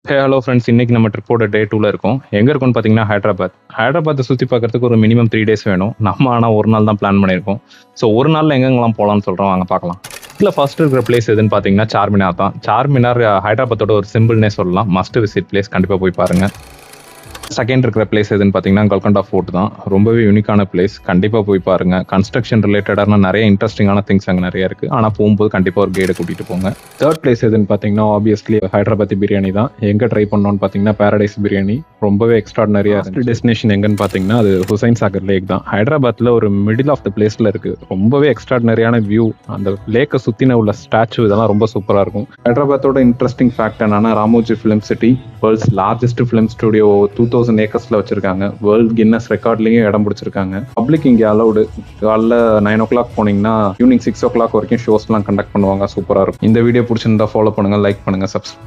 Hello friends, இன்னைக்கு நம்ம ட்ரிப்போட டே 2ல இருக்கோம். எங்க இருக்கோம்னு பார்த்தீங்கன்னா ஹைதராபாத்தை சுற்றி பார்க்கறதுக்கு ஒரு மினிமம் 3 டேஸ் வேணும். நம்ம ஆனால் ஒரு நாள் தான் பிளான் பண்ணியிருக்கோம். ஸோ ஒரு நாளில் எங்கெங்கெல்லாம் போகலான்னு சொல்கிறோம், வாங்க பார்க்கலாம். இதில் ஃபர்ஸ்ட் இருக்கிற பிளேஸ் எதுன்னு பார்த்தீங்கன்னா சார்மினார் தான். சார்மினார் ஹைதராபாத்தோட ஒரு சிம்பிள்னே சொல்லலாம். மஸ்ட் விசிட் பிளேஸ், கண்டிப்பாக போய் பாருங்க. செகண்ட் இருக்கிற பிளேஸ் எதுன்னு பார்த்தீங்கன்னா கோல்கொண்டா ஃபோர்ட் தான். ரொம்பவே யூனிக்கான பிளேஸ், கண்டிப்பாக போய் பாருங்க. கன்ஸ்ட்ரக்ஷன் ரிலேட்டடான நிறைய இன்ட்ரெஸ்டிங்கான திங்ஸ் அங்கே நிறைய இருக்கு. ஆனால் போகும்போது கண்டிப்பாக ஒரு கைடை கூட்டிட்டு போங்க. தேர்ட் பிளேஸ் எதுன்னு பார்த்தீங்கன்னா ஆப்வியஸ்லி ஹைதராபாத்தி பிரியாணி தான். எங்கே ட்ரை பண்ணோன்னு பார்த்தீங்கன்னா பாரடைஸ் பிரியாணி ரொம்பவே எக்ஸ்ட்ராடினரியா இருக்கு. டெஸ்டினேஷன் எங்கன்னு பார்த்தீங்கன்னா அது ஹுசைன் சாகர் லேக் தான். ஹைதராபாத்தில் ஒரு மிடில் ஆஃப் த பிளேஸ்ல இருக்கு. ரொம்பவே எக்ஸ்ட்ராடினரியான வியூ. அந்த லேக்கை சுற்றின உள்ள ஸ்டாச்சு இதெல்லாம் ரொம்ப சூப்பராக இருக்கும். ஹைதராபாத்தோட இன்ட்ரெஸ்டிங் ஃபேக்ட் என்னன்னா Ramoji film city world's largest film studio 2000 ஏக்கர்ஸ்ல வச்சிருக்காங்க. வேர்ல்ட் கின்னஸ் ரெக்கார்ட்லயும் இடம் பிடிச்சிருக்காங்க. பப்ளிக் இங்கே அலௌடு. காலைல 9 o'clock போனீங்கன்னா ஈவினிங் 6 o'clock வரைக்கும் ஷோஸ்லாம் கண்டக்ட் பண்ணுவாங்க. சூப்பரா இருக்கும். இந்த வீடியோ பிடிச்சிருந்தா ஃபாலோ பண்ணுங்க, லைக் பண்ணுங்க, சப்ஸ்கிரைப்